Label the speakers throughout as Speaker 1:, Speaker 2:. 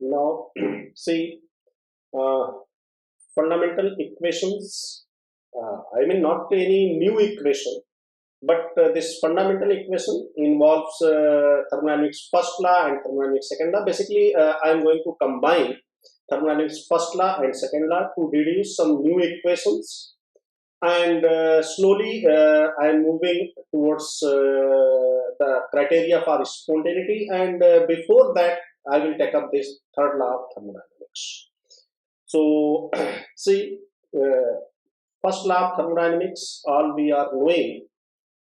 Speaker 1: Now see, uh, fundamental equations, I mean not any new equation, but this fundamental equation involves thermodynamics first law and thermodynamics second law. Basically I am going to combine thermodynamics first law and second law to deduce some new equations, and slowly I am moving towards the criteria for spontaneity, and before that I will take up this third law of thermodynamics. So see, uh, first law of thermodynamics, all we are knowing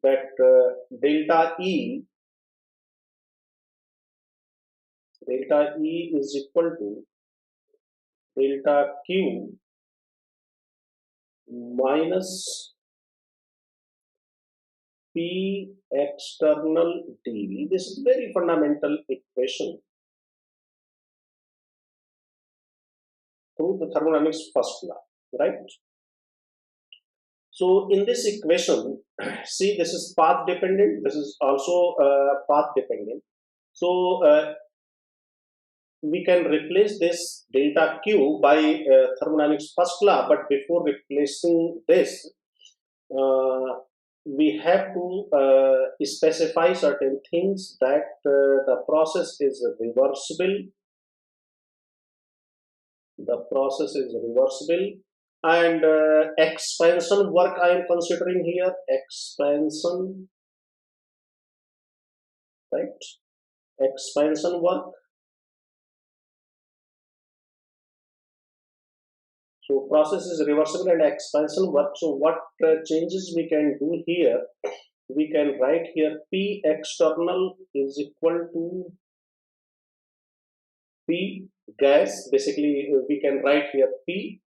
Speaker 1: that delta E is equal to delta Q minus P external dV. This is very fundamental equation through the thermodynamics first law, right? So in this equation, see, this is path dependent, this is also path dependent. So we can replace this delta Q by thermodynamics first law, but before replacing this, we have to specify certain things, that the process is reversible. And expansion work I am considering here, expansion, right? Expansion work. So process is reversible and expansion work. So what changes we can do here? We can write here P external is equal to P gas. Basically we can write here P,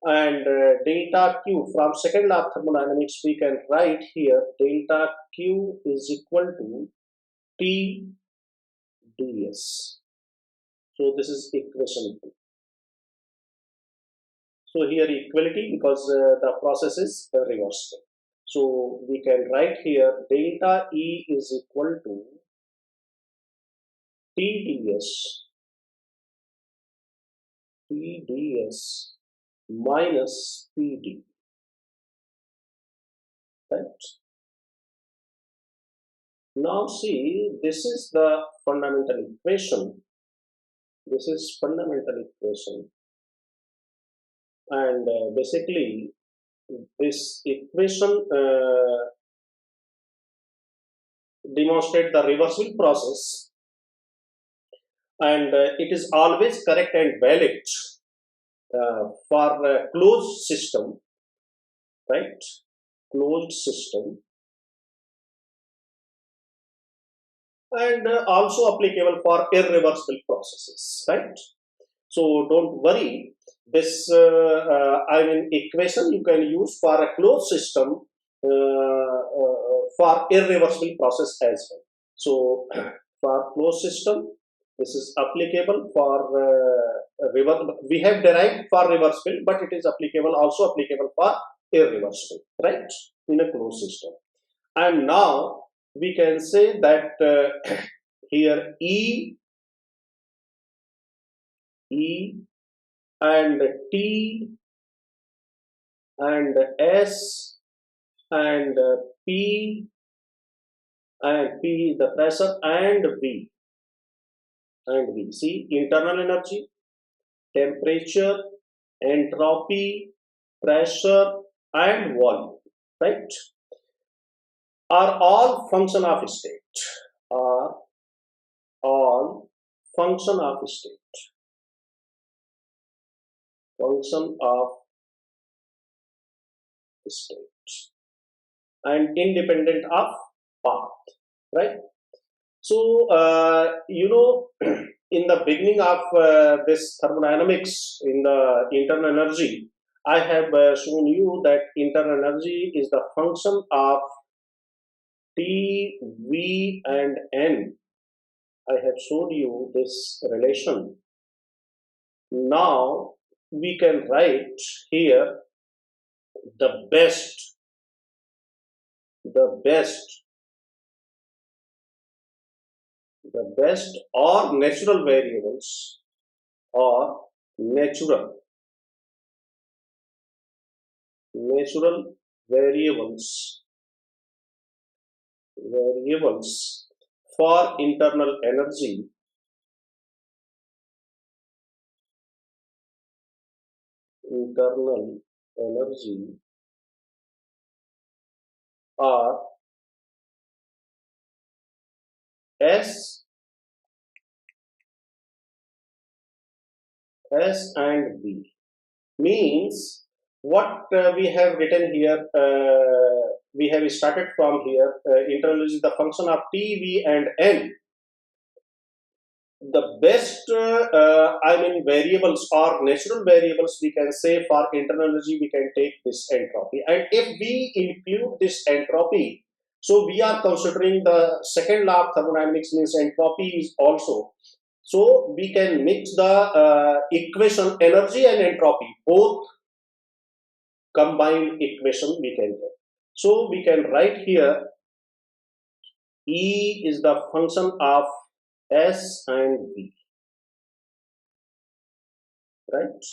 Speaker 1: and delta Q from second law of thermodynamics we can write here delta Q is equal to T ds. So this is equation 2. So here equality, because the process is reversible. So we can write here delta E is equal to T ds minus PD, right? Now see, this is the fundamental equation. And basically this equation demonstrates the reversible process, and it is always correct and valid for closed system, right? Closed system, and also applicable for irreversible processes, right? So don't worry, this I mean equation you can use for a closed system for irreversible process as well. So for closed system this is applicable for we have derived for reversible, but it is also applicable for irreversible, right, in a closed system. And now we can say that here E and T and S and P the pressure, and V. See, internal energy, temperature, entropy, pressure, and volume, right, are all function of state. And independent of path, right? So in the beginning of this thermodynamics, in the internal energy, I have shown you that internal energy is the function of T, V, and N. I have showed you this relation. Now we can write here the best or natural variables or natural variables for internal energy are S and V. Means what we have written here, we have started from here. Internal energy is the function of T, V and N. The best variables or natural variables we can say for internal energy, we can take this entropy, and if we include this entropy, so we are considering the second law of thermodynamics, means entropy is also, so we can mix the equation energy and entropy, both combined equation we can get. So we can write here E is the function of S and V, right?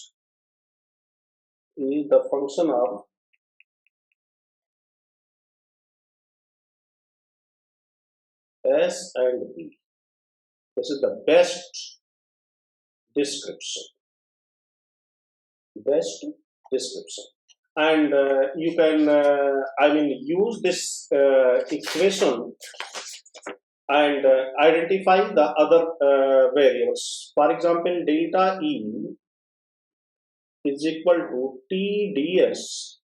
Speaker 1: E is the function of S and V. This is the best description. And you can use this equation and identify the other variables. For example, delta E is equal to TdS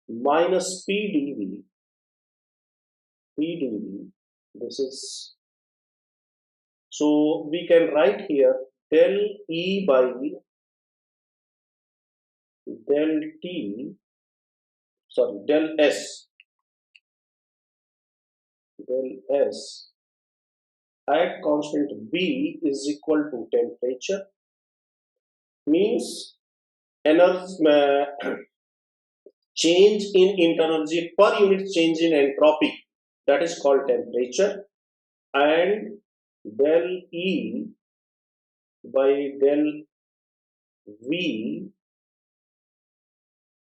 Speaker 1: minus PdV. This is, so we can write here del E by del S at constant V is equal to temperature, means energy change in internal energy per unit change in entropy, that is called temperature, and del E by del V,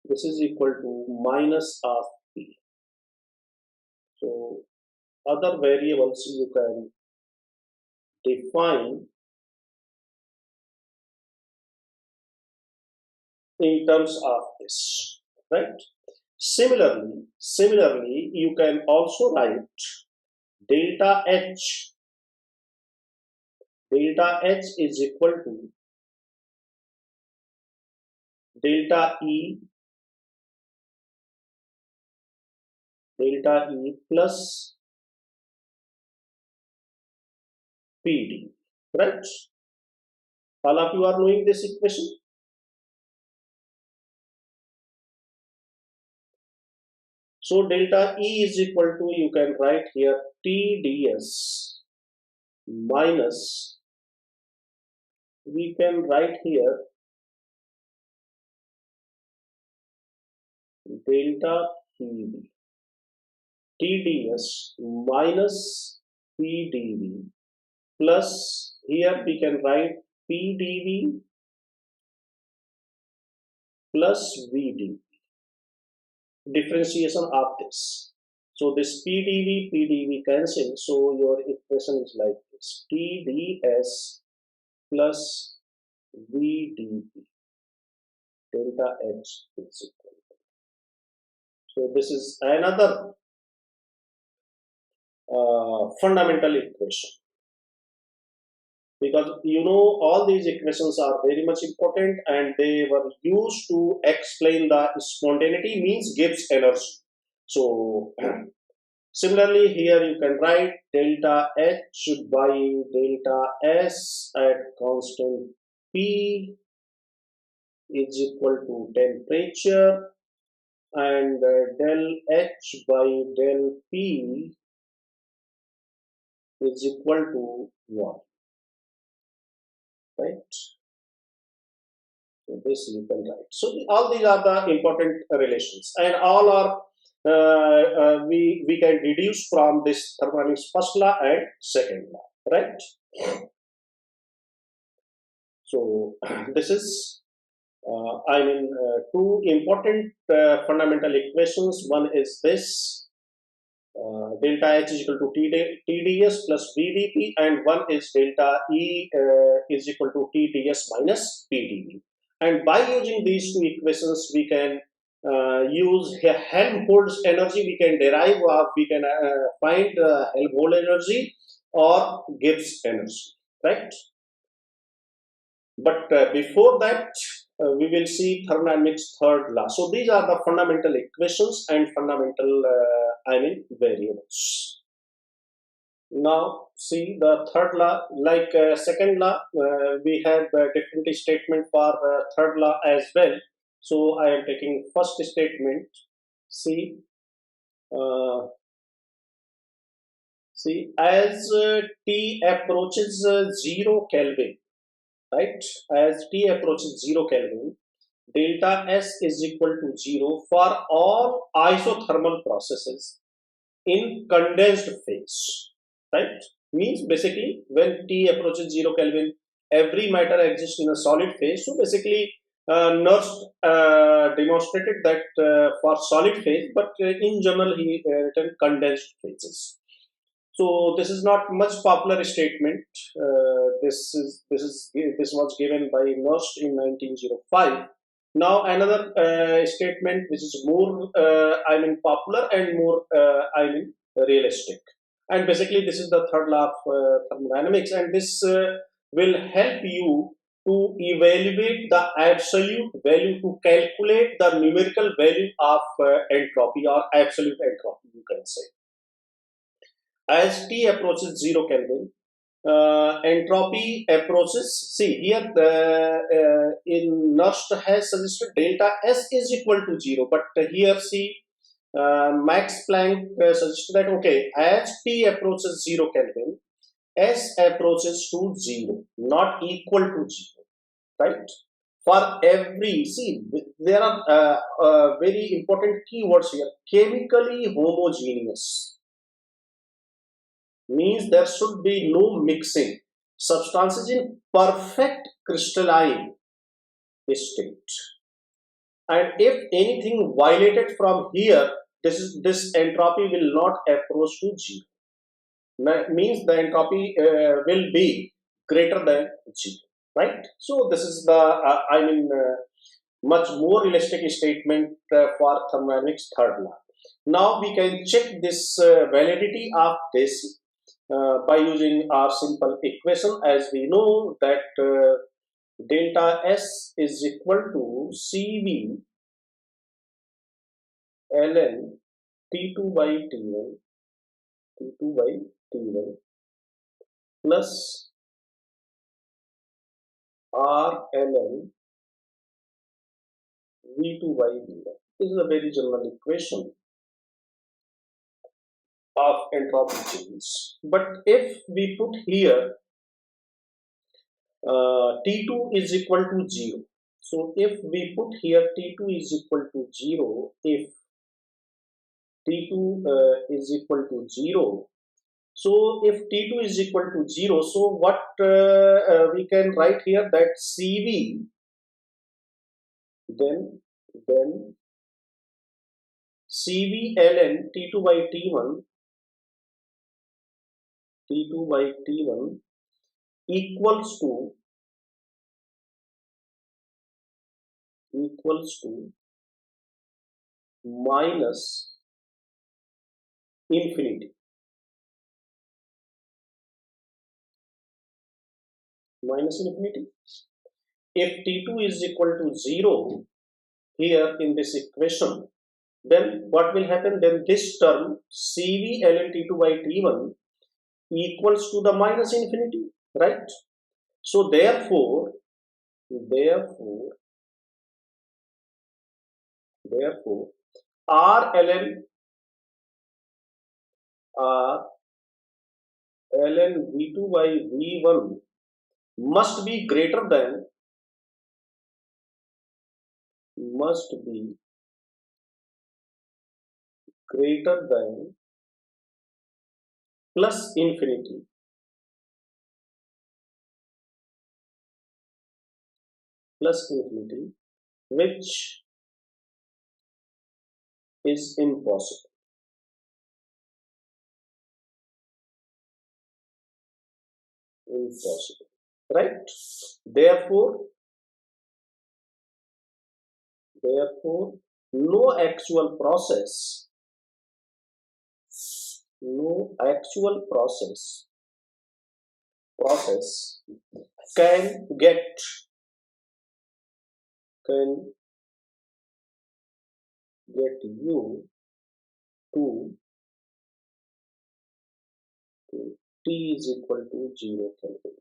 Speaker 1: this is equal to minus of P. So other variables you can define in terms of this, right? Similarly, you can also write delta H. Delta H is equal to delta E plus PD, right? All of you are knowing this equation. So delta E is equal to, you can write here TdS minus, we can write here delta PV, TdS minus PdV plus, here we can write PdV plus VdV. Differentiation of this. So this PdV cancel. So your equation is like this: TdS plus VdV delta H is equal to. So this is another fundamental equation, because all these equations are very much important and they were used to explain the spontaneity, means Gibbs energy. So similarly here you can write delta H by delta S at constant P is equal to temperature, and del H by del P is equal to 1. Right? So this you can write. So all these are the important relations, and all are we can deduce from this thermodynamics first law and second law, right? So this is two important fundamental equations. One is this delta H is equal to TdS plus VdP, and one is delta E is equal to TdS minus PdV. And by using these two equations, we can use Helmholtz energy. We can derive, we can find Helmholtz energy or Gibbs energy, right? But before that, we will see thermodynamics third law. So these are the fundamental equations and fundamental, variables. Now see the third law, like second law, we have a different statement for third law as well. So I am taking first statement. See, as T approaches 0 Kelvin, right? As T approaches 0 Kelvin, delta S is equal to 0 for all isothermal processes in condensed phase, right? Means basically when T approaches 0 Kelvin, every matter exists in a solid phase. So basically, Nernst demonstrated that for solid phase, but in general he written condensed phases. So this is not much popular statement. This was given by Nernst in 1905. Now another statement which is more popular and more realistic. And basically this is the third law of thermodynamics, and this will help you to evaluate the absolute value, to calculate the numerical value of entropy or absolute entropy, you can say. As T approaches 0 Kelvin, entropy approaches. See here, in Nernst has suggested delta S is equal to 0, but here see Max Planck suggested that okay, as T approaches 0 Kelvin, S approaches to 0, not equal to 0, right? For every, see, there are very important keywords here. Chemically homogeneous means there should be no mixing. Substances in perfect crystalline state. And if anything violated from here, this entropy will not approach to 0. Means the entropy will be greater than 0, right? So this is the much more realistic statement for thermodynamics third law. Now we can check this validity of this by using our simple equation, as we know that delta S is equal to CV ln T2 by T1 plus R ln V2 by V1. This is a very general equation of entropy change. But if we put here T2 is equal to 0. So if we put here T2 is equal to 0, if T2 is equal to 0, so if T2 is equal to 0, so what we can write here, that CV, then CV ln T2 by T1 equals to minus infinity. If T2 is equal to 0 here in this equation, then what will happen? Then this term CV ln T2 by T1 equals to the minus infinity, right? So therefore R ln V2 by V1 must be greater than plus infinity plus infinity, which is impossible. Impossible, right? Therefore, no actual process, no actual process can get you to T is equal to 0 Kelvin.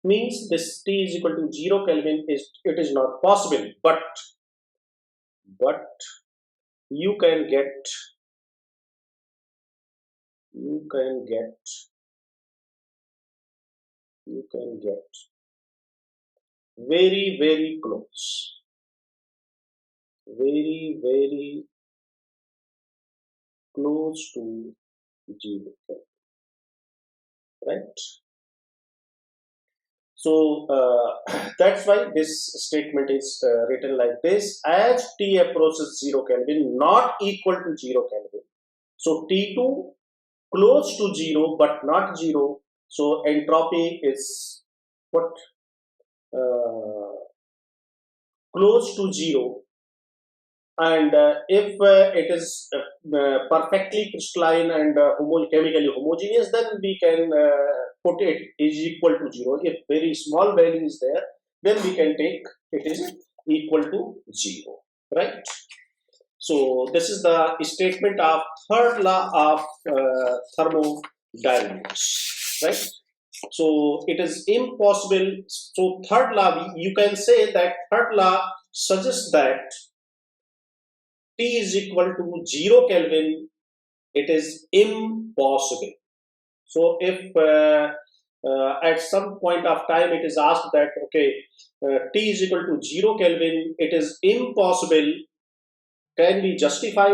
Speaker 1: Means this T is equal to 0 Kelvin is not possible, but you can get very very close, very close to 0 Kelvin, right? So that's why this statement is written like this: as T approaches 0 Kelvin, not equal to 0 Kelvin. So T2 close to 0 but not 0. So entropy is what? Close to 0. And if it is perfectly crystalline and chemically homogeneous, then we can put it is equal to 0. If very small value is there, then we can take it is equal to 0, right? So this is the statement of third law of thermodynamics, right? So it is impossible. So third law, you can say that third law suggests that T is equal to 0 Kelvin, it is impossible. So if at some point of time it is asked that, okay, T is equal to 0 Kelvin, it is impossible, can we justify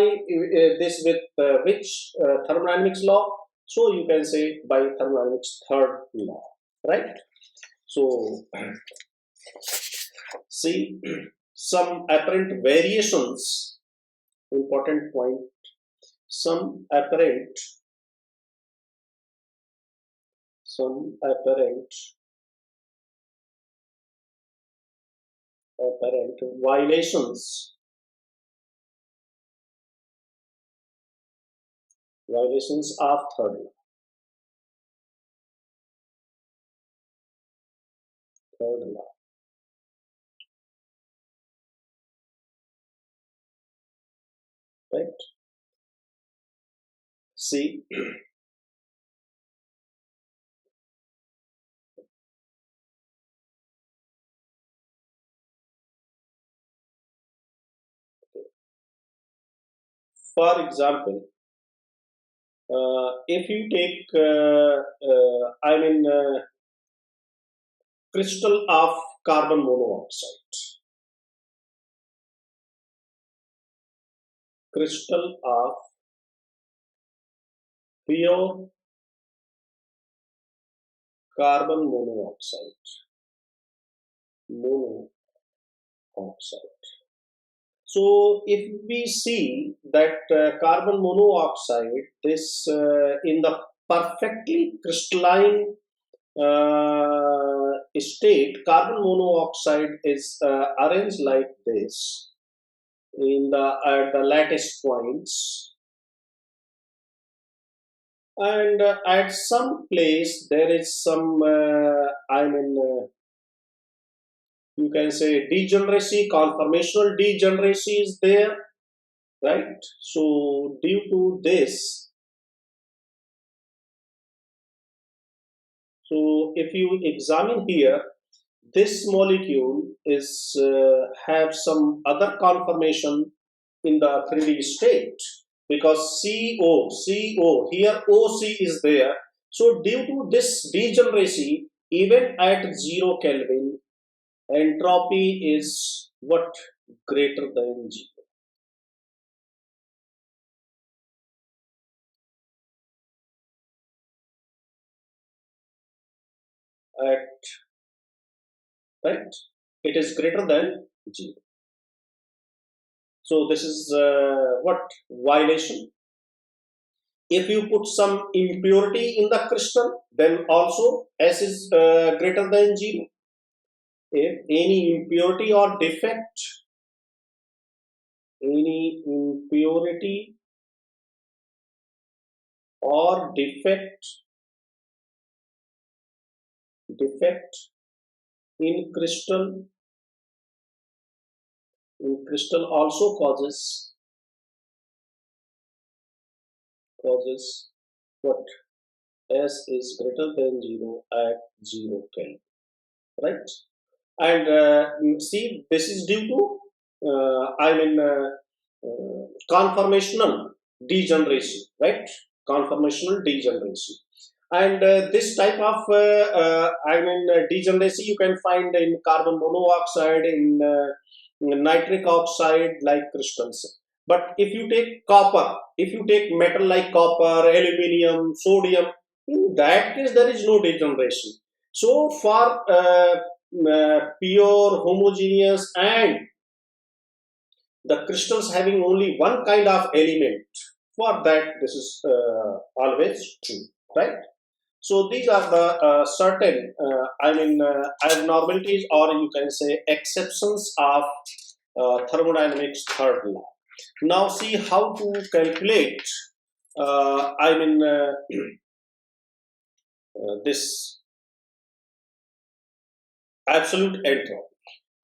Speaker 1: this with which thermodynamics law? So you can say by thermodynamics third law, right? So see some apparent variations, important point, some apparent violations of third law, right? See, for example, if you take crystal of carbon monoxide, crystal of pure carbon monoxide. So if we see that carbon monoxide, this in the perfectly crystalline state, carbon monoxide is arranged like this in the at the lattice points, and at some place there is some you can say degeneracy, conformational degeneracy is there, right? So due to this, so if you examine here, this molecule is have some other conformation in the 3D state, because CO here OC is there. So due to this degeneracy, even at 0 Kelvin, entropy is what? Greater than 0. At, right? it is greater than 0. So this is what violation. If you put some impurity in the crystal, then also S is greater than 0. If any impurity or defect, any impurity or defect in crystal also causes what? S is greater than 0 at 0 Kelvin, right? And see, this is due to conformational degeneration, right? Conformational degeneration. And this type of degeneracy you can find in carbon monoxide, in nitric oxide like crystals. But if you take copper, if you take metal like copper, aluminium, sodium, in that case there is no degeneration. So for pure, homogeneous, and the crystals having only one kind of element, for that this is always true, right? So these are the certain, abnormalities, or you can say exceptions of thermodynamics third law. Now see how to calculate, this absolute entropy.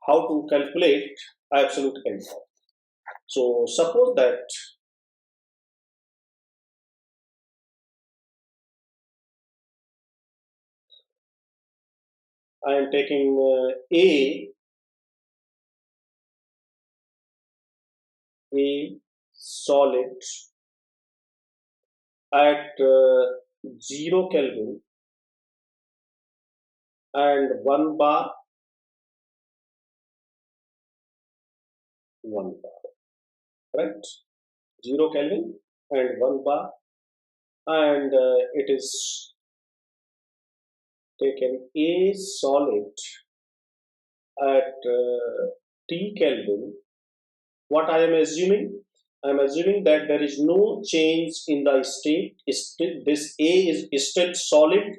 Speaker 1: How to calculate absolute entropy. So suppose that I am taking a solid at 0 Kelvin and 1 bar, right? 0 Kelvin and 1 bar, and it is taken a solid at T Kelvin. What I am assuming? I am assuming that there is no change in the state. This A is still solid,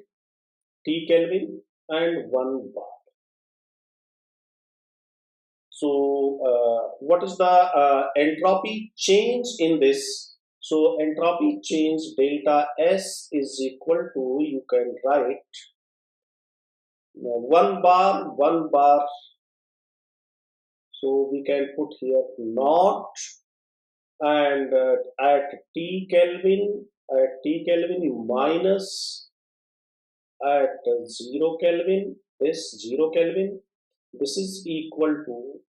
Speaker 1: T Kelvin and 1 bar. So what is the entropy change in this? So entropy change delta S is equal to, you can write 1 bar. So we can put here naught, and at T Kelvin minus at 0 Kelvin, this 0 Kelvin, this is equal to,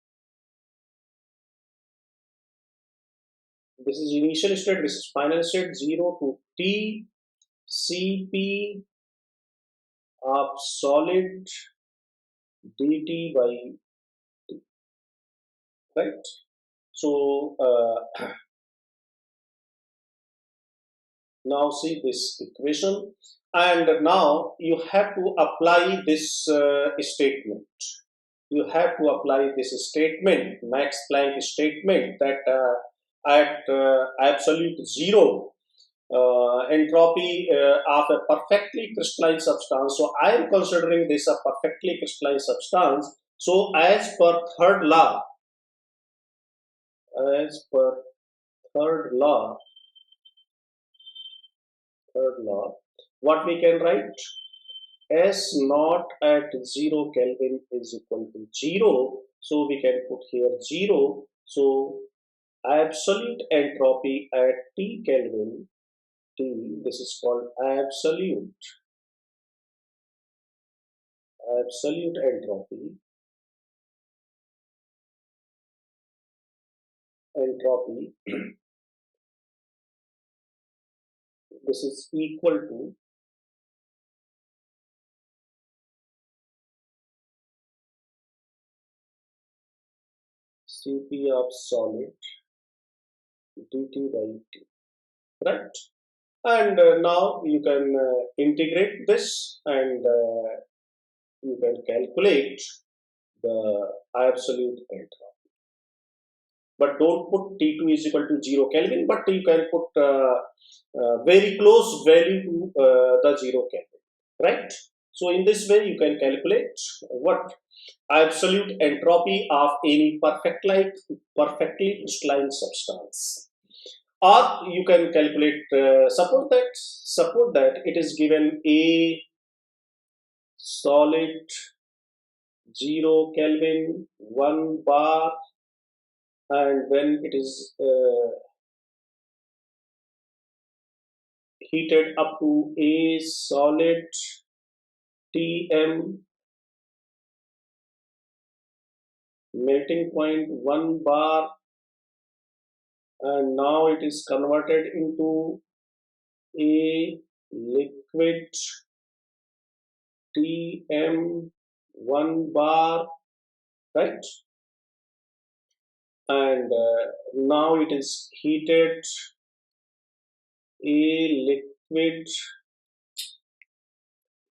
Speaker 1: this is initial state, this is final state, 0 to T Cp of solid dt by t, right? So now see this equation, and now you have to apply this statement. You have to apply this statement, Max Planck statement, that at absolute 0 entropy of a perfectly crystalline substance. So I am considering this a perfectly crystalline substance. So as per third law, what we can write? S naught at 0 Kelvin is equal to 0. So we can put here 0. So absolute entropy at T Kelvin, T, this is called absolute entropy. This is equal to Cp of solid dt by t, right? And now you can integrate this, and you can calculate the absolute entropy. But don't put T2 is equal to 0 Kelvin, but you can put very close value to the 0 Kelvin, right? So in this way, you can calculate what absolute entropy of any perfectly crystalline substance. Or you can calculate, suppose that it is given a solid 0 Kelvin 1 bar, and when it is heated up to a solid Tm melting point 1 bar, and now it is converted into a liquid Tm 1 bar, right? And now it is heated a liquid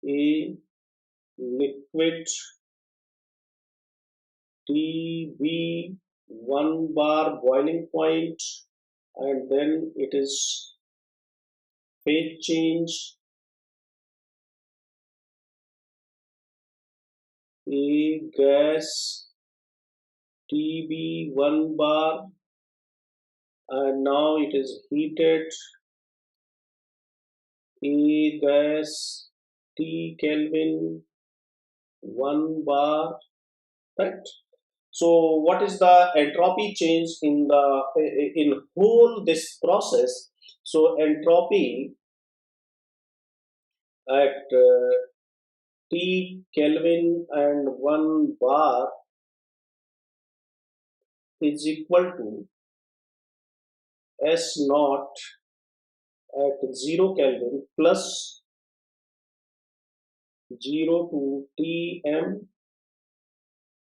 Speaker 1: a liquid Tb 1 bar boiling point, and then it is phase change a gas Tb 1 bar, and now it is heated a gas T Kelvin 1 bar, right? So what is the entropy change in the in whole this process? So entropy at T Kelvin and 1 bar is equal to S naught at 0 Kelvin plus 0 to Tm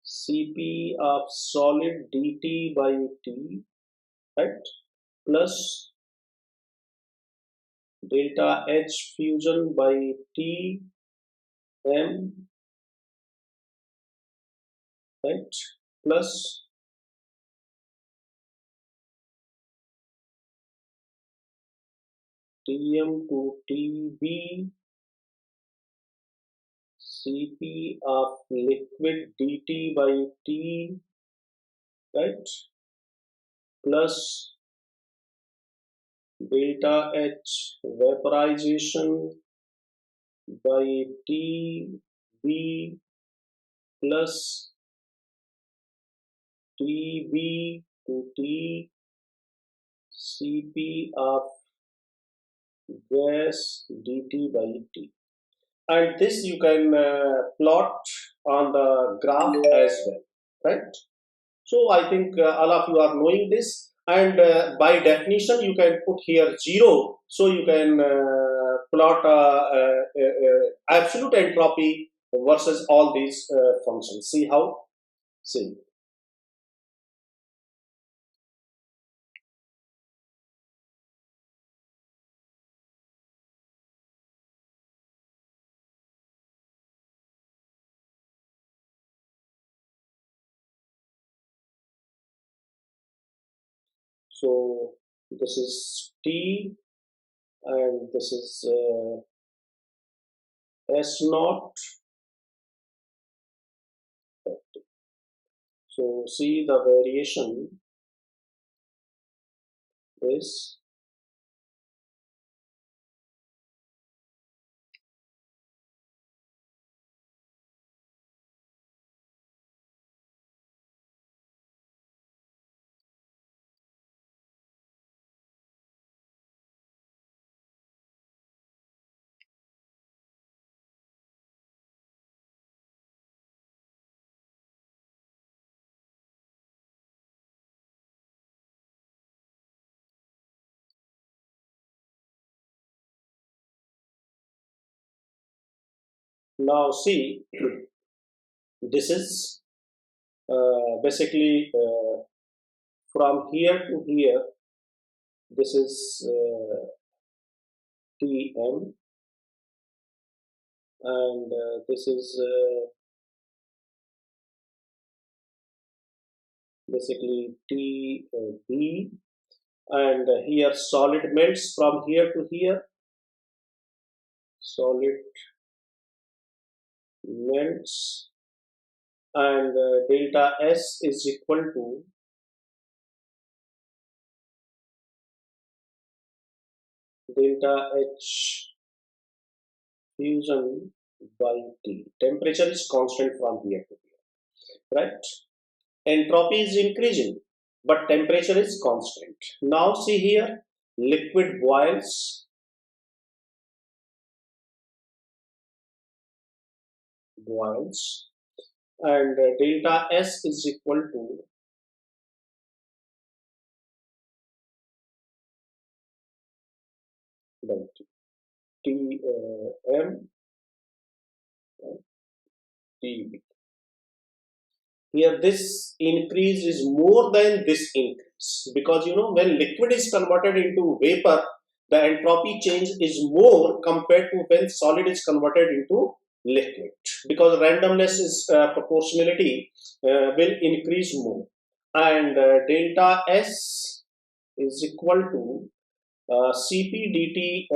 Speaker 1: Cp of solid dt by T, right, plus delta H fusion by T M, right, plus Tm to Tb Cp of liquid dt by T, right, plus delta H vaporization by Tb plus Tb to T Cp of gas dt by T. And this you can plot on the graph as well, right? So I think all of you are knowing this, and by definition you can put here 0, so you can plot absolute entropy versus all these functions. See how? See. So this is T, and this is S naught. So see the variation is now see this is basically from here to here, this is Tm, and this is basically TB, and here solid melts from here to here, solid melts, and delta S is equal to delta H fusion by T. Temperature is constant from here to here, right? Entropy is increasing, but temperature is constant. Now see here, liquid boils, and delta S is equal to T M T. Here this increase is more than this increase, because when liquid is converted into vapor, the entropy change is more compared to when solid is converted into liquid, because randomness is proportionality will increase more, and delta S is equal to Cp dt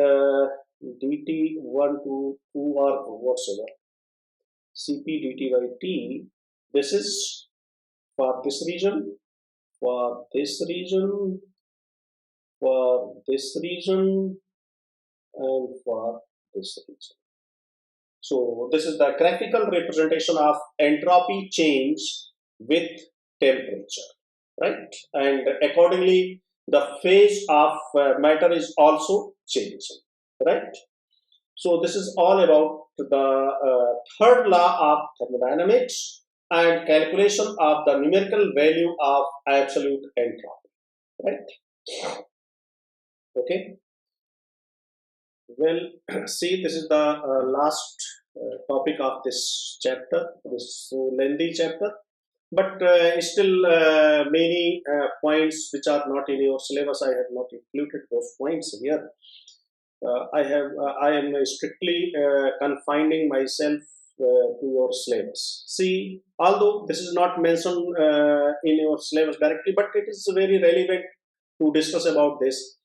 Speaker 1: dt 1 to 2 or whatsoever, Cp dt by T. This is for this region, for this region, for this region, and for this region. So this is the graphical representation of entropy change with temperature, right? And accordingly, the phase of matter is also changing, right? So this is all about the third law of thermodynamics and calculation of the numerical value of absolute entropy, right? Okay. Well, see, this is the last topic of this chapter, this lengthy chapter, but still many points which are not in your syllabus. I have not included those points here. I am strictly confining myself to your syllabus. See, although this is not mentioned in your syllabus directly, but it is very relevant to discuss about this.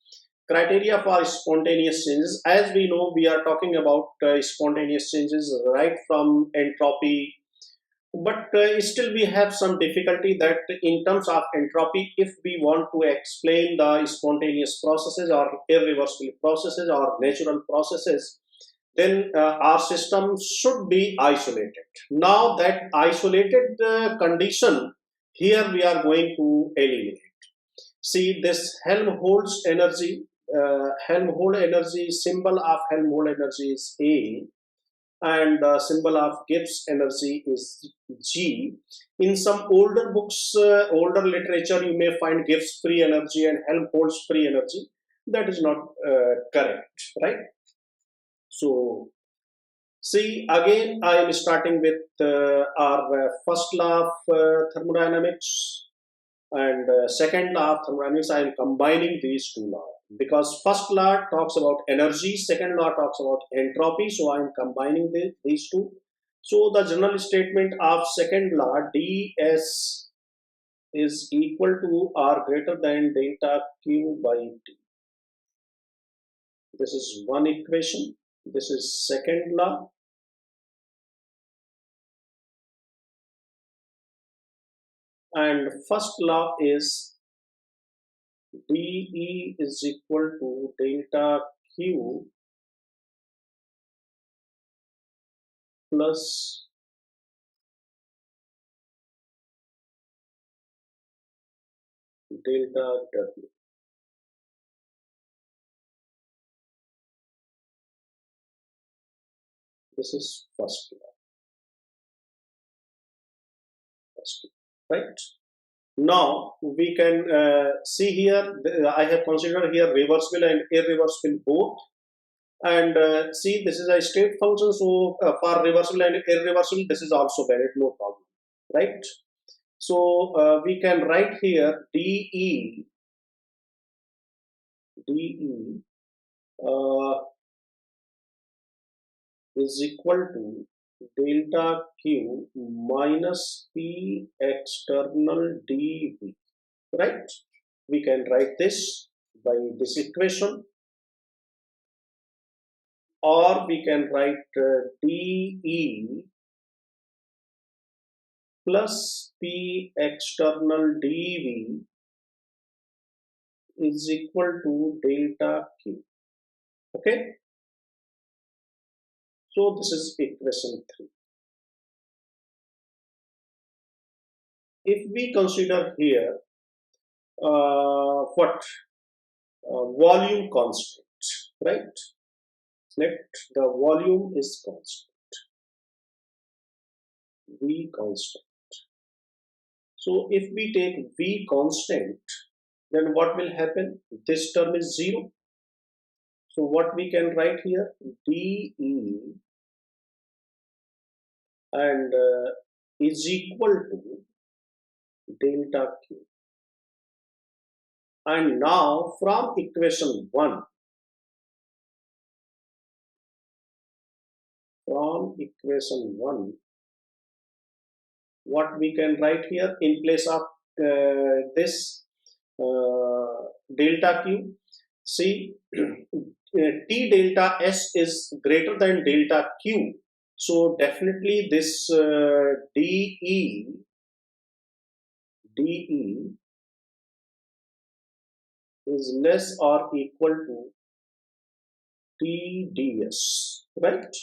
Speaker 1: Criteria for spontaneous changes. As we know, we are talking about spontaneous changes right from entropy, but still we have some difficulty that in terms of entropy, if we want to explain the spontaneous processes or irreversible processes or natural processes, then our system should be isolated. Now that isolated condition, here we are going to eliminate. See, this Helmholtz energy, Helmholtz energy, symbol of Helmholtz energy is A, and the symbol of Gibbs energy is G. In some older books, older literature, you may find Gibbs free energy and Helmholtz free energy. That is not correct, right? So, see, again, I am starting with our first law of thermodynamics, and second law of thermodynamics. I am combining these two laws, because first law talks about energy, second law talks about entropy, so I am combining these two. So the general statement of second law, ds is equal to or greater than delta q by t. This is one equation. This is second law. And first law is dE is equal to delta q plus delta W. This is first law. Right? Now we can see here, I have considered here reversible and irreversible both. And see, this is a state function, so for reversible and irreversible, this is also valid, no problem, right? So we can write here dE uh, is equal to delta Q minus P external dV, right? We can write this by this equation, or we can write dE plus P external dV is equal to delta Q. Okay, so this is equation 3. If we consider here volume constant, right? Let the volume is constant, V constant. So if we take V constant, then what will happen? This term is 0. So what we can write here? dE and is equal to delta Q. And now from equation 1, what we can write here in place of this delta Q? See, T delta S is greater than delta Q. So definitely this dE is less or equal to T ds, right?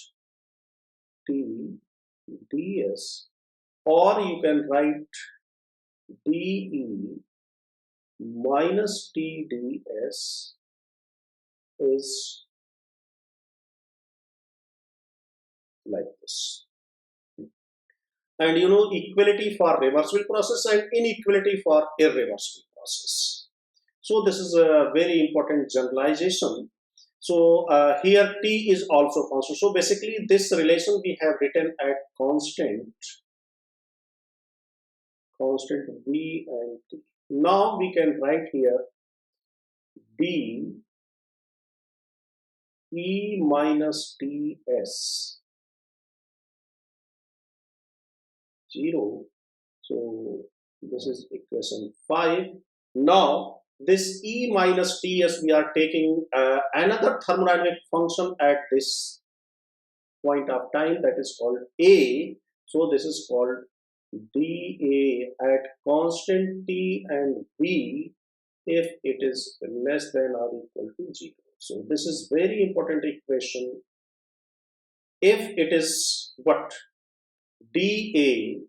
Speaker 1: T ds, or you can write dE minus T ds is like this. And you know, equality for reversible process and inequality for irreversible process. So this is a very important generalization. So here T is also constant. So basically this relation we have written at constant V and T. Now we can write here d E minus Ts 0. So this is equation 5. Now this E minus Ts, we are taking another thermodynamic function at this point of time, that is called A. So this is called dA at constant T and V if it is less than or equal to 0. So this is very important equation. If it is what? dA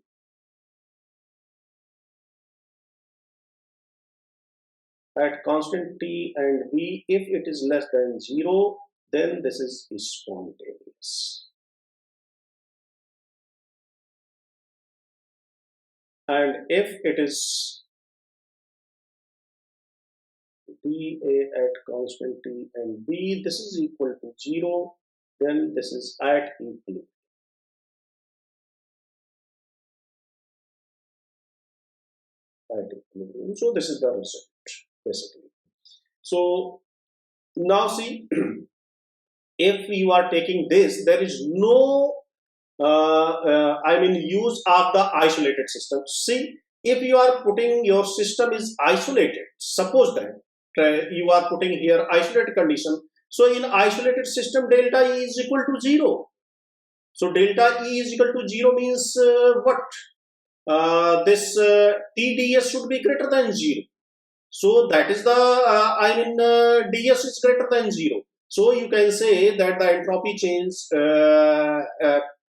Speaker 1: at constant T and V, if it is less than 0, then this is spontaneous. And if it is dA at constant T and V, this is equal to 0, then this is at equilibrium. So this is the result basically. So now see, if you are taking this, there is no use of the isolated system. See, if you are putting your system is isolated, suppose that you are putting here isolated condition. So in isolated system, delta E is equal to 0. So delta E is equal to 0 means what? This TdS should be greater than 0. So that is the ds is greater than 0. So you can say that the entropy change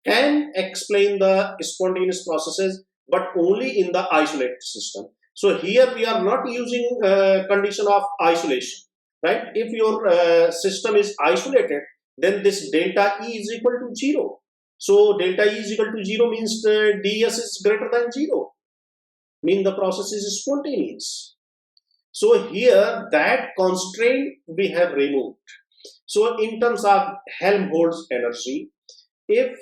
Speaker 1: can explain the spontaneous processes, but only in the isolated system. So here we are not using condition of isolation, right? If your system is isolated, then this delta E is equal to 0. So delta E is equal to 0 means the ds is greater than 0, mean the process is spontaneous. So here that constraint we have removed. So in terms of Helmholtz energy, if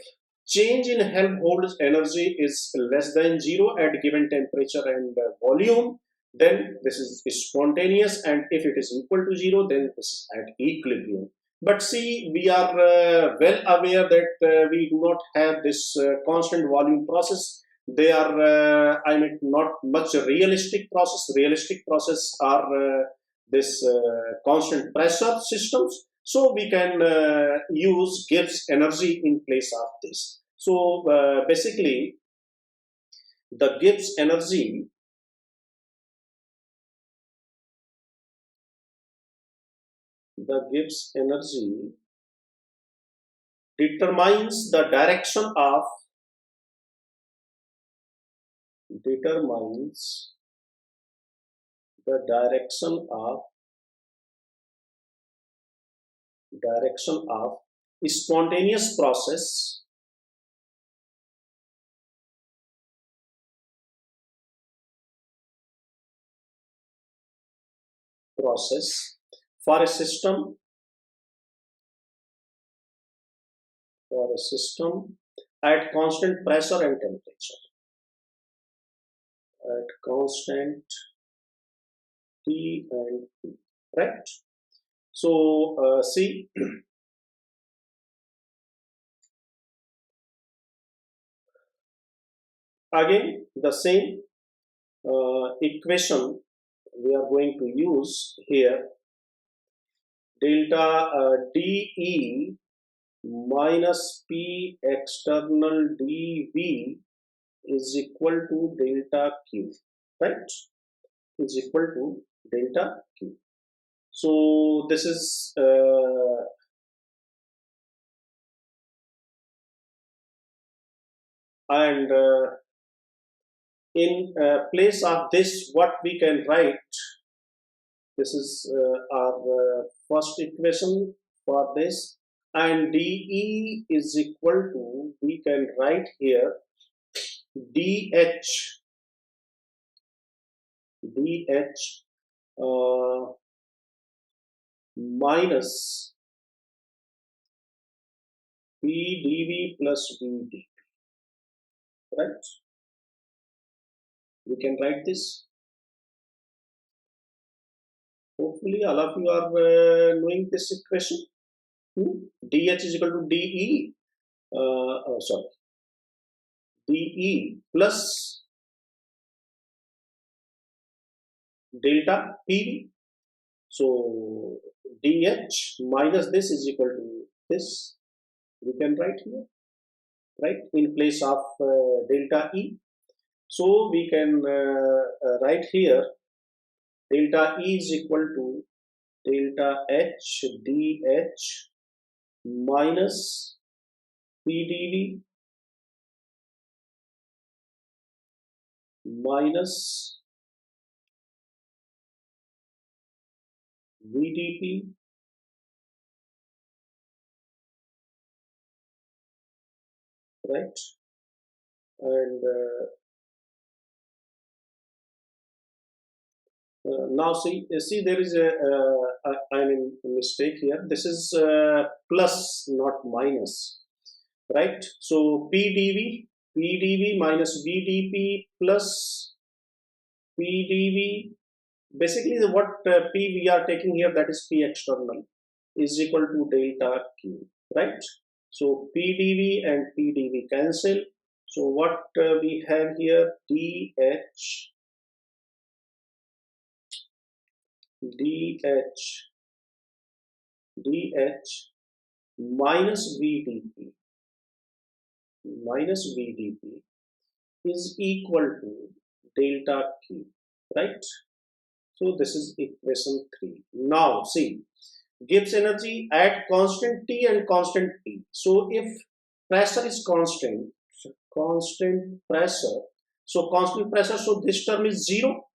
Speaker 1: change in Helmholtz energy is less than 0 at given temperature and volume, then this is spontaneous, and if it is equal to 0, then this is at equilibrium. But see, we are well aware that we do not have this constant volume process. They are, I mean, not much realistic process. Realistic process are this constant pressure systems. So we can use Gibbs energy in place of this. So basically, the Gibbs energy determines the direction of determines the direction of spontaneous process for a system at constant pressure and temperature, at constant T and P, right? So see, again the same equation we are going to use here. Delta dE minus P external dV is equal to delta Q, right? Is equal to delta Q. So this is and in place of this, what we can write, this is our first equation for this, and dE is equal to, we can write here dH minus PdV plus VdP, right? We can write this. Hopefully all of you are knowing this equation. dH is equal to dE dE plus delta PV. So dH minus this is equal to this. We can write here, right, in place of delta E. So we can write here delta E is equal to delta H dH minus PdV minus VdP right, and now see there is I mean mistake here. This is plus, not minus, right? So PdV minus VdP plus PdV. Basically, what P we are taking here, that is P external, is equal to delta Q, right? So PdV and PdV cancel. So what we have here, dH minus VdP is equal to delta Q, right? So this is equation 3. Now see, Gibbs energy at constant T and constant P. So if pressure is constant pressure, so this term is 0.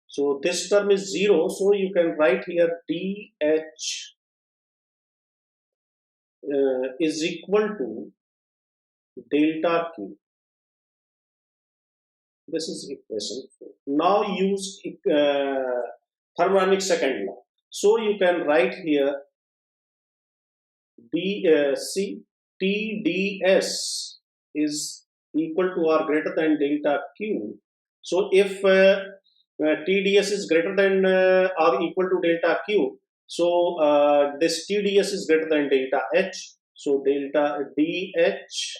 Speaker 1: So this term is 0. So you can write here dH is equal to delta Q. This is equation 4. Now use thermodynamics second law. So you can write here TdS is equal to or greater than delta Q. So if TdS is greater than or equal to delta Q, So this TDS is greater than delta H. So delta DH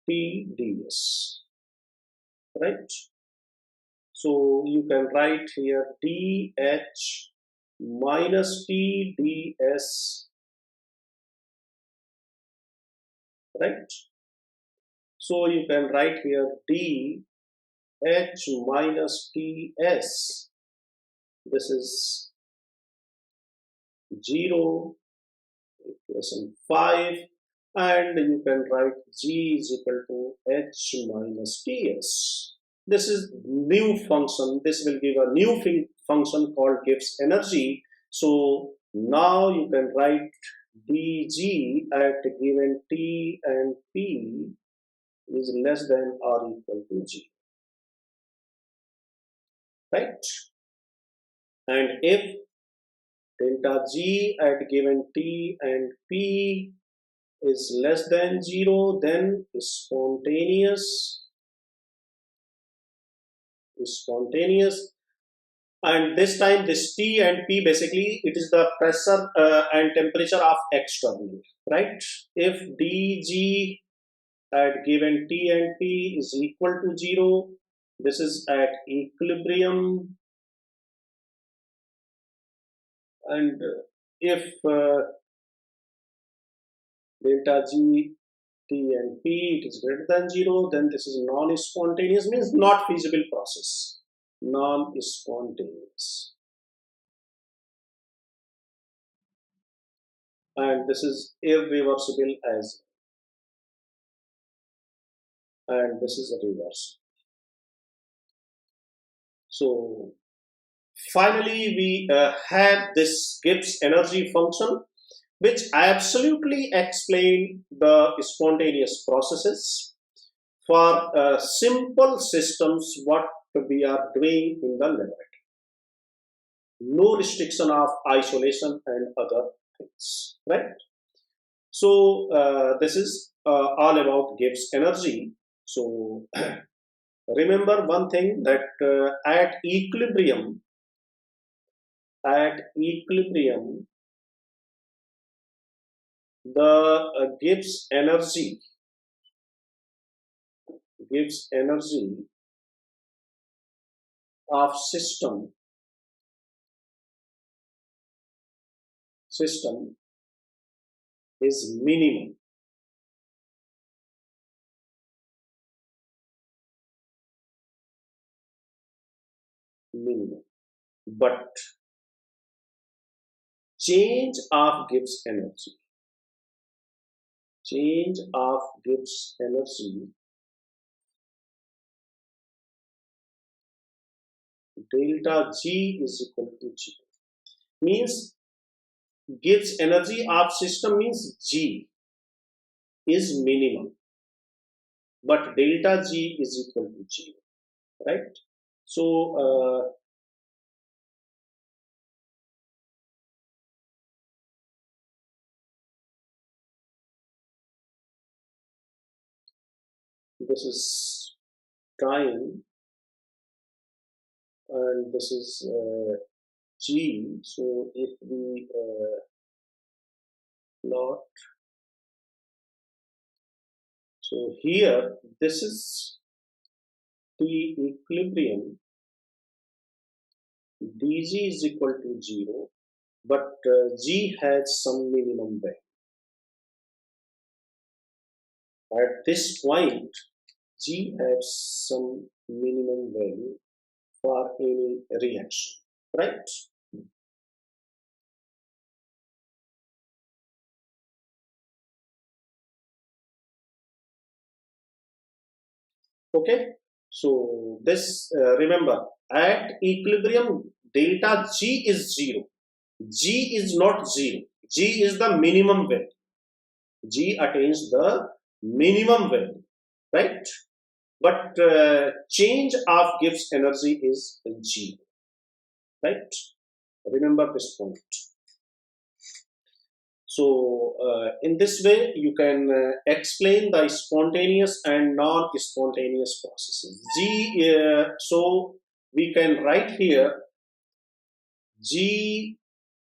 Speaker 1: TDS, right? So you can write here DH minus TDS, right? So you can write here DH minus TS. This is 0, equation 5, and you can write G is equal to H minus TS. This is new function. This will give a new function called Gibbs energy. So now you can write dg at given T and P is less than or equal to G, right? And if delta G at given T and P is less than 0, then spontaneous, and this time this T and P basically it is the pressure and temperature of external, right? If dg at given T and P is equal to 0, this is at equilibrium, and if delta G, T and P it is greater than 0, then this is non-spontaneous, means not feasible process, non-spontaneous, and this is irreversible as, and this is a reverse. So finally we have this Gibbs energy function, which absolutely explain the spontaneous processes for simple systems what we are doing in the laboratory. No restriction of isolation and other things, right? So this is all about Gibbs energy. So remember one thing, that at equilibrium, the Gibbs energy of system is minimum. But change of Gibbs energy delta G is equal to 0, means Gibbs energy of system means G is minimum, but delta G is equal to 0, right? So this is time and this is G. So if we plot, so here this is the equilibrium, dg is equal to 0, but G has some minimum value. At this point, G has some minimum value for any reaction, right? Okay, so this remember, at equilibrium delta G is 0. G is not 0. G is the minimum value. G attains the minimum value, right? But change of Gibbs energy is 0, right? Remember this point. So in this way you can explain the spontaneous and non-spontaneous processes. So we can write here G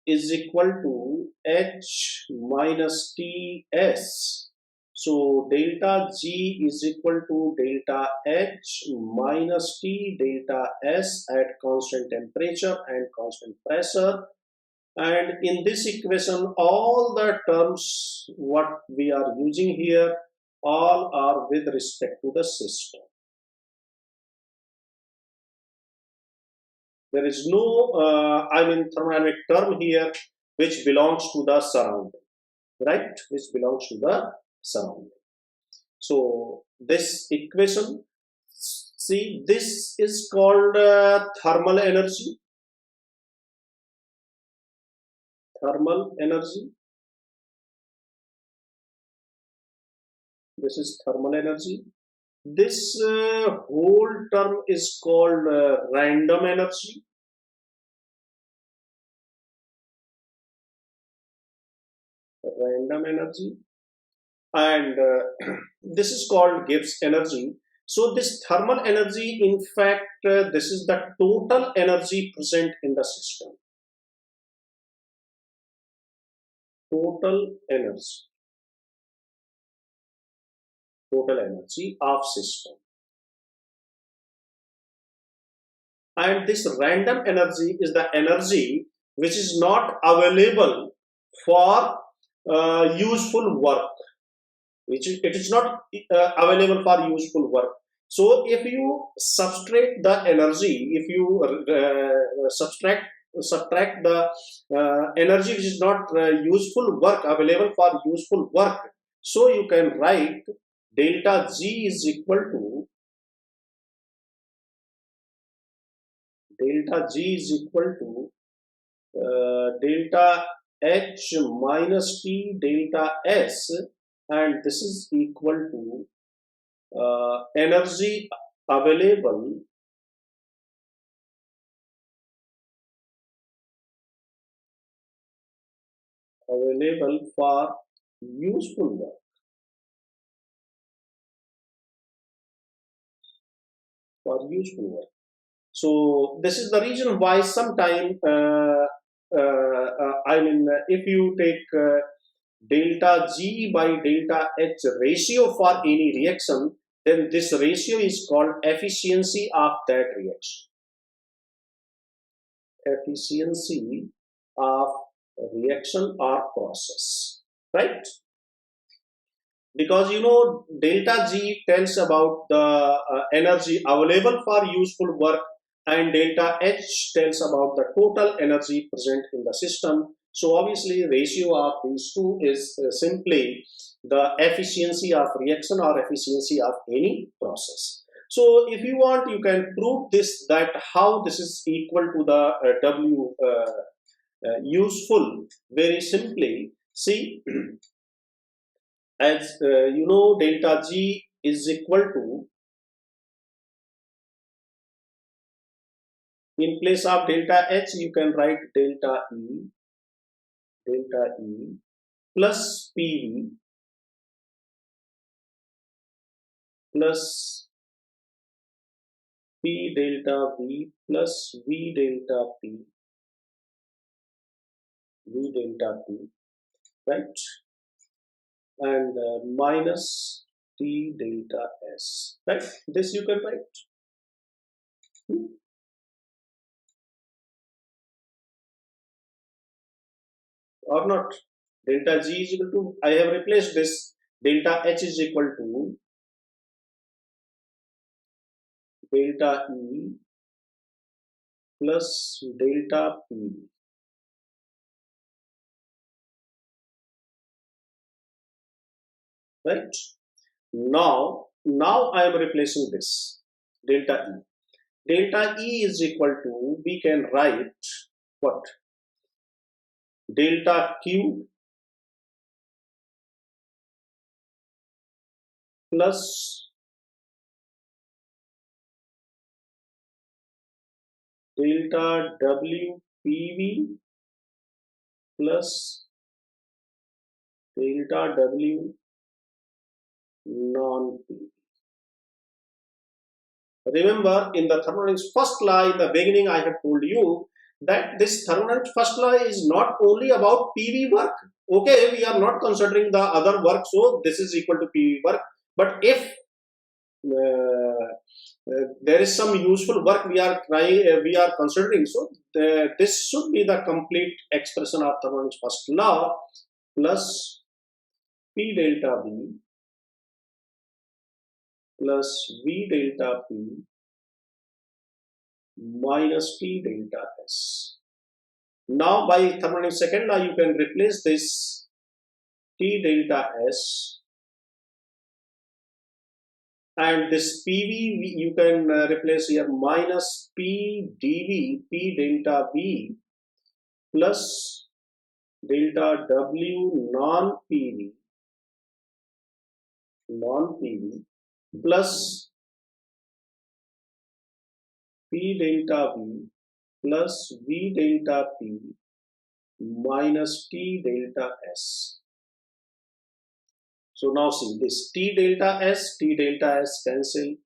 Speaker 1: is equal to H minus Ts. So delta G is equal to delta H minus T delta S at constant temperature and constant pressure. And in this equation, all the terms what we are using here, all are with respect to the system. There is no, thermodynamic term here which belongs to the surrounding, right? Which belongs to the surrounding. So this equation, see, this is called thermal energy. Thermal energy. This is thermal energy. This whole term is called random energy. Random energy. And this is called Gibbs energy. So this thermal energy, in fact, this is the total energy present in the system. Total energy of system. And this random energy is the energy which is not available for useful work. It is not available for useful work. So if you subtract the energy, if you subtract the energy which is not useful work, available for useful work, so you can write delta G is equal to delta H minus T delta S, and this is equal to energy available for useful work. So this is the reason why sometime if you take delta G by delta H ratio for any reaction, then this ratio is called efficiency of that reaction. Efficiency of reaction or process, right? Because you know delta G tells about the energy available for useful work, and delta H tells about the total energy present in the system. So obviously ratio of these two is simply the efficiency of reaction or efficiency of any process. So if you want, you can prove this, that how this is equal to the W useful, very simply. See, as you know, delta G is equal to, in place of delta H, you can write delta E plus PV plus P delta V plus V delta P, right? And minus T delta S, right? This you can write. Or not. Delta G is equal to, I have replaced this, delta H is equal to delta E plus delta P. Right? Now I am replacing this delta E. Delta E is equal to, we can write what? Delta Q plus delta W PV plus delta W non-PV. Remember, in the thermodynamics first law, in the beginning, I have told you that this thermodynamics first law is not only about PV work. Okay, we are not considering the other work, so this is equal to PV work. But if there is some useful work we are considering, so this should be the complete expression of thermodynamics first law plus P delta V plus V delta P minus T delta S. Now by thermodynamics second law, you can replace this T delta S and this PV you can replace here minus P dV, P delta V plus delta W non-PV plus P delta V plus V delta P minus T delta S. So now see this T delta S cancel,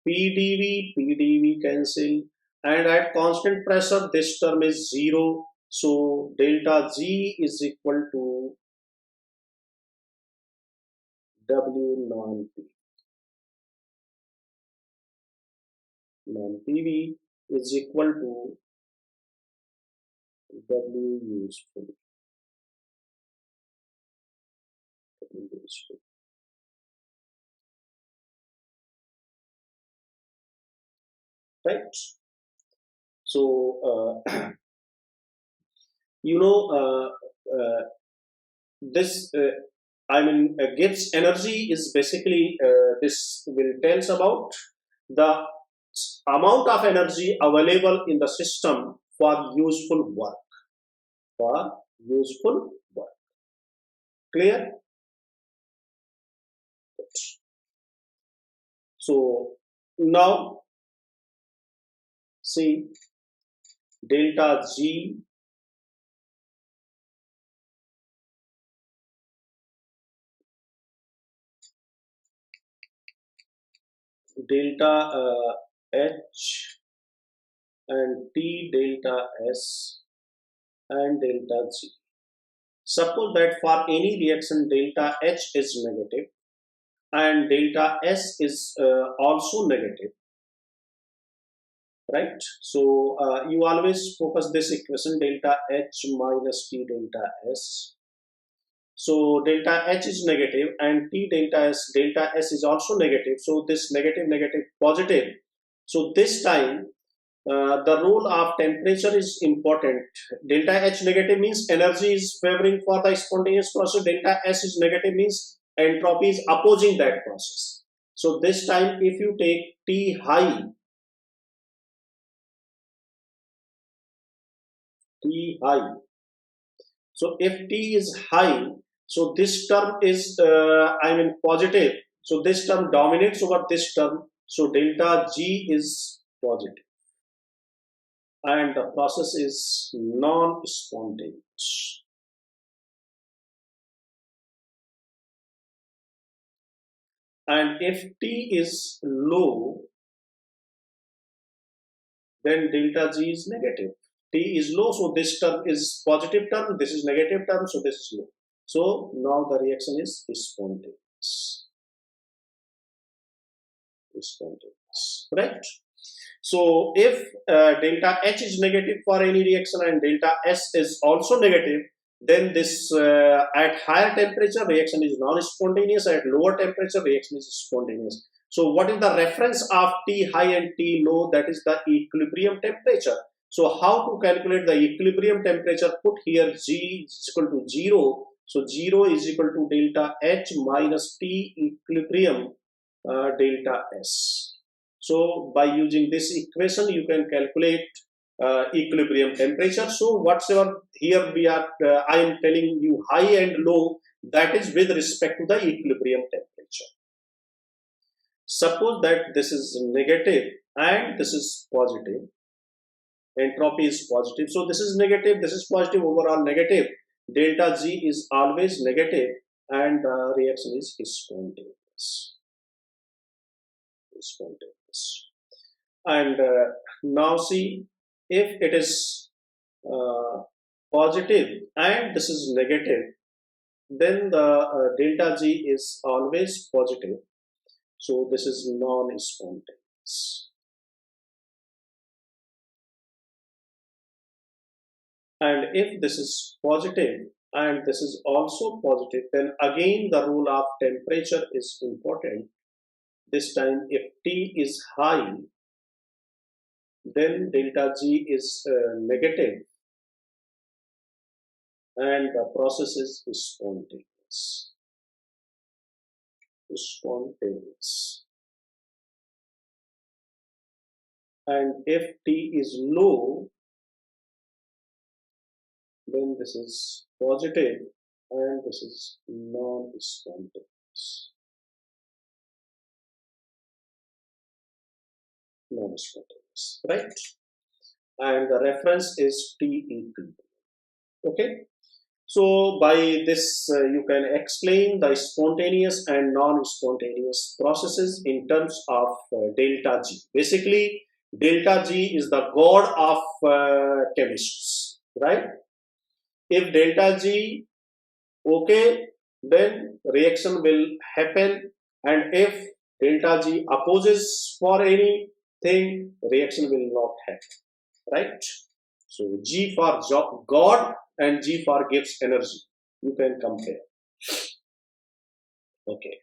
Speaker 1: PdV cancel, and at constant pressure this term is 0. So delta G is equal to W non-PV is equal to W useful. Right? So this Gibbs energy is basically this will tells about the amount of energy available in the system for useful work. Clear? So now see delta G delta H and T delta S and delta G. Suppose that for any reaction delta H is negative and delta S is also negative, right? So you always focus this equation delta H minus T delta S. So delta H is negative and T delta S is also negative. So this negative positive. So this time the role of temperature is important. Delta H negative means energy is favoring for the spontaneous process. Delta S is negative means entropy is opposing that process. So this time if you take T high, so if T is high, so this term is positive. So this term dominates over this term. So delta G is positive. And the process is non-spontaneous. And if T is low, then delta G is negative. T is low, so this term is positive term, this is negative term, so this is low. So now the reaction is spontaneous. Right? So if delta H is negative for any reaction and delta S is also negative, then this at higher temperature reaction is non-spontaneous, at lower temperature reaction is spontaneous. So what is the reference of T high and T low? That is the equilibrium temperature. So how to calculate the equilibrium temperature? Put here G is equal to 0. So 0 is equal to delta H minus T equilibrium delta S. So by using this equation, you can calculate equilibrium temperature. So whatsoever here we are, I am telling you high and low, that is with respect to the equilibrium temperature. Suppose that this is negative and this is positive. Entropy is positive. So this is negative, this is positive, overall negative. Delta G is always negative and the reaction is spontaneous. And now see, if it is positive and this is negative, then the delta G is always positive. So this is non-spontaneous. And if this is positive and this is also positive, then again the rule of temperature is important. This time if T is high, then delta G is negative and the process is spontaneous. And if T is low, then this is positive and this is non-spontaneous. Right? And the reference is TEP. Okay. So by this you can explain the spontaneous and non-spontaneous processes in terms of delta G. Basically, delta G is the god of chemists, right? If delta G okay, then reaction will happen, and if delta G opposes for anything, reaction will not happen, right? So G for God and G for Gibbs energy. You can compare. Okay.